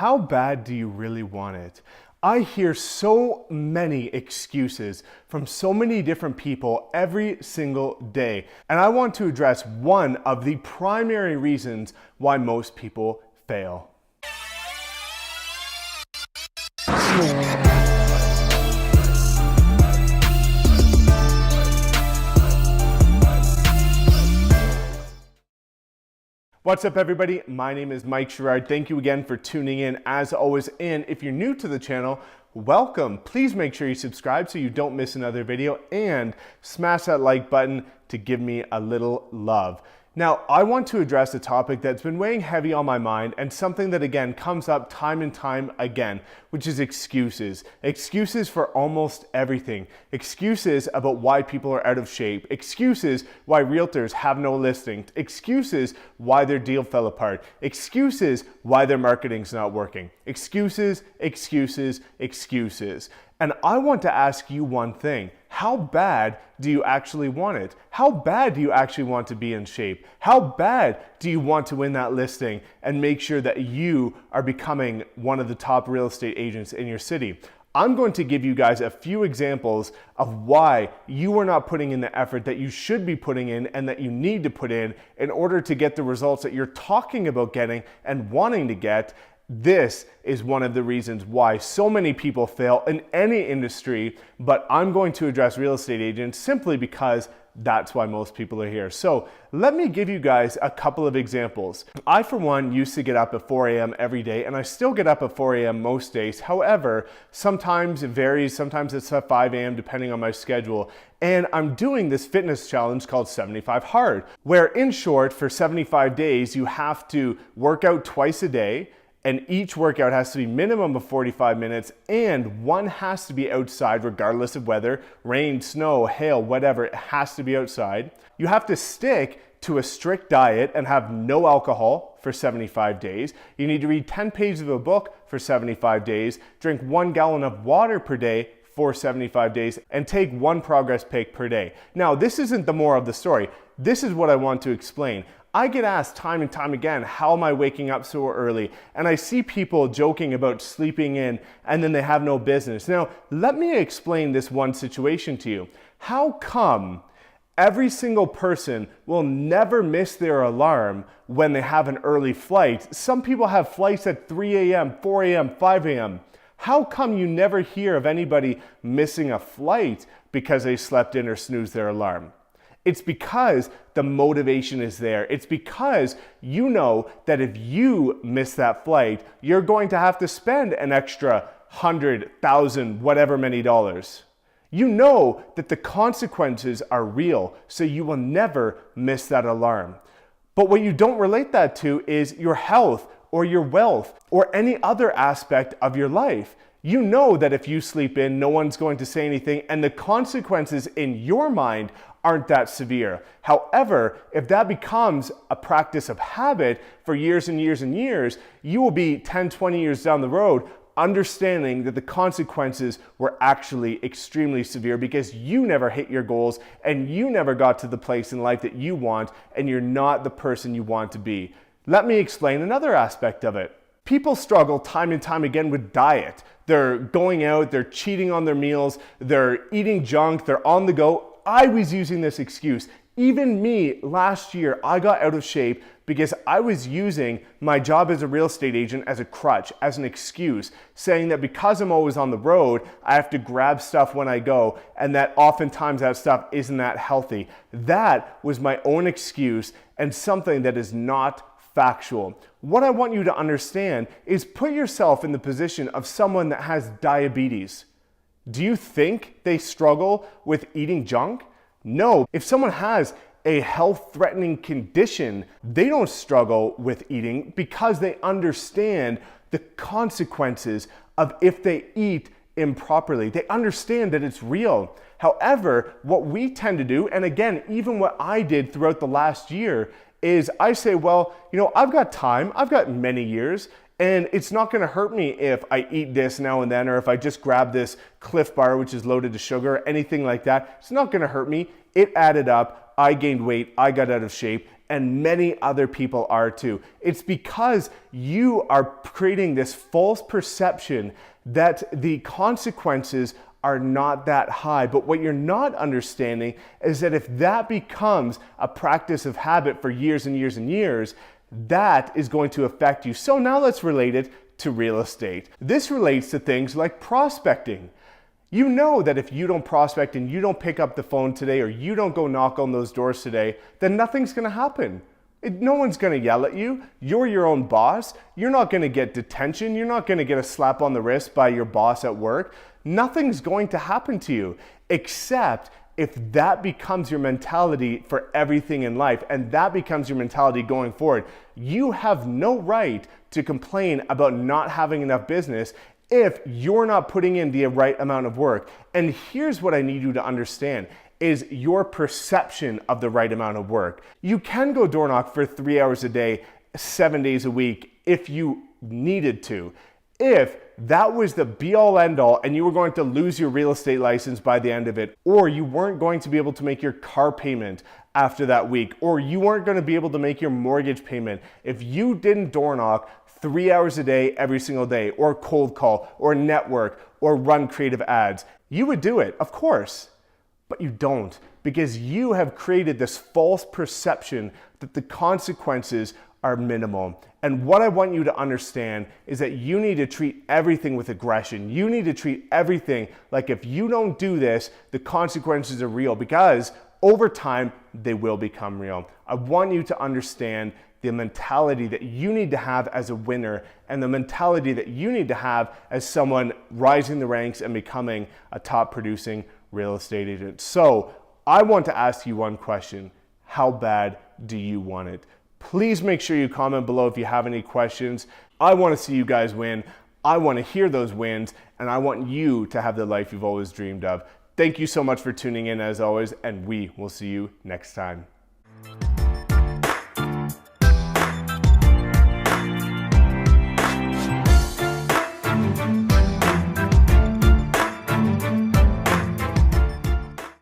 How bad do you really want it? I hear so many excuses from so many different people every single day, and I want to address one of the primary reasons why most people fail. What's up, everybody? My name is Mike Sherrard. Thank you again for tuning in as always. And if you're new to the channel, welcome. Please make sure you subscribe so you don't miss another video and smash that like button to give me a little love. Now, I want to address a topic that's been weighing heavy on my mind and something that again comes up time and time again, which is excuses. Excuses for almost everything. Excuses about why people are out of shape. Excuses why realtors have no listings. Excuses why their deal fell apart. Excuses why their marketing's not working. Excuses, excuses, excuses. And I want to ask you one thing. How bad do you actually want it? How bad do you actually want to be in shape? How bad do you want to win that listing and make sure that you are becoming one of the top real estate agents in your city? I'm going to give you guys a few examples of why you are not putting in the effort that you should be putting in and that you need to put in order to get the results that you're talking about getting and wanting to get. This is one of the reasons why so many people fail in any industry, but I'm going to address real estate agents simply because that's why most people are here. So let me give you guys a couple of examples. I, for one, used to get up at 4 a.m. every day, and I still get up at 4 a.m. most days. However, sometimes it varies. Sometimes it's at 5 a.m. depending on my schedule. And I'm doing this fitness challenge called 75 Hard, where in short, for 75 days, you have to work out twice a day. And each workout has to be minimum of 45 minutes and one has to be outside regardless of weather, rain, snow, hail, whatever, it has to be outside. You have to stick to a strict diet and have no alcohol for 75 days. You need to read 10 pages of a book for 75 days, drink 1 gallon of water per day for 75 days, and take 1 progress pic per day. Now, this isn't the moral of the story. This is what I want to explain. I get asked time and time again, how am I waking up so early? And I see people joking about sleeping in and then they have no business. Now, let me explain this one situation to you. How come every single person will never miss their alarm when they have an early flight? Some people have flights at 3 a.m., 4 a.m., 5 a.m. How come you never hear of anybody missing a flight because they slept in or snoozed their alarm? It's because the motivation is there. It's because you know that if you miss that flight, you're going to have to spend an extra $100,000, whatever many dollars. You know that the consequences are real, so you will never miss that alarm. But what you don't relate that to is your health or your wealth or any other aspect of your life. You know that if you sleep in, no one's going to say anything, and the consequences in your mind aren't that severe. However, if that becomes a practice of habit for years and years and years, you will be 10, 20 years down the road understanding that the consequences were actually extremely severe because you never hit your goals and you never got to the place in life that you want, and you're not the person you want to be. Let me explain another aspect of it. People struggle time and time again with diet. They're going out, they're cheating on their meals, they're eating junk, they're on the go. I was using this excuse. Even me, last year, I got out of shape because I was using my job as a real estate agent as a crutch, as an excuse, saying that because I'm always on the road, I have to grab stuff when I go, and that oftentimes that stuff isn't that healthy. That was my own excuse and something that is not factual. What I want you to understand is put yourself in the position of someone that has diabetes. Do you think they struggle with eating junk? No. If someone has a health-threatening condition, they don't struggle with eating because they understand the consequences of if they eat improperly. They understand that it's real. However, what we tend to do, and again, even what I did throughout the last year, is I say, well, I've got time, I've got many years, and it's not gonna hurt me if I eat this now and then, or if I just grab this Cliff Bar, which is loaded to sugar, anything like that. It's not gonna hurt me. It added up. I gained weight. I got out of shape. and many other people are too. It's because you are creating this false perception that the consequences are not that high. But what you're not understanding is that if that becomes a practice of habit for years and years and years, that is going to affect you. So now let's relate it to real estate. This relates to things like prospecting. You know that if you don't prospect and you don't pick up the phone today, or you don't go knock on those doors today, then nothing's gonna happen. No one's gonna yell at you. You're your own boss. You're not gonna get detention. You're not gonna get a slap on the wrist by your boss at work. Nothing's going to happen to you, except if that becomes your mentality for everything in life, and that becomes your mentality going forward. You have no right to complain about not having enough business if you're not putting in the right amount of work. And here's what I need you to understand is your perception of the right amount of work. You can go door knock for 3 hours a day, 7 days a week if you needed to. If that was the be all end all and you were going to lose your real estate license by the end of it, or you weren't going to be able to make your car payment after that week, or you weren't going to be able to make your mortgage payment, if you didn't door knock 3 hours a day every single day, or cold call, or network, or run creative ads, you would do it, of course. But you don't, because you have created this false perception that the consequences are minimal. And what I want you to understand is that you need to treat everything with aggression. You need to treat everything like if you don't do this, the consequences are real, because over time, they will become real. I want you to understand the mentality that you need to have as a winner, and the mentality that you need to have as someone rising the ranks and becoming a top producing real estate agent. So I want to ask you one question. How bad do you want it? Please make sure you comment below if you have any questions. I want to see you guys win. I want to hear those wins, and I want you to have the life you've always dreamed of. Thank you so much for tuning in as always, and we will see you next time.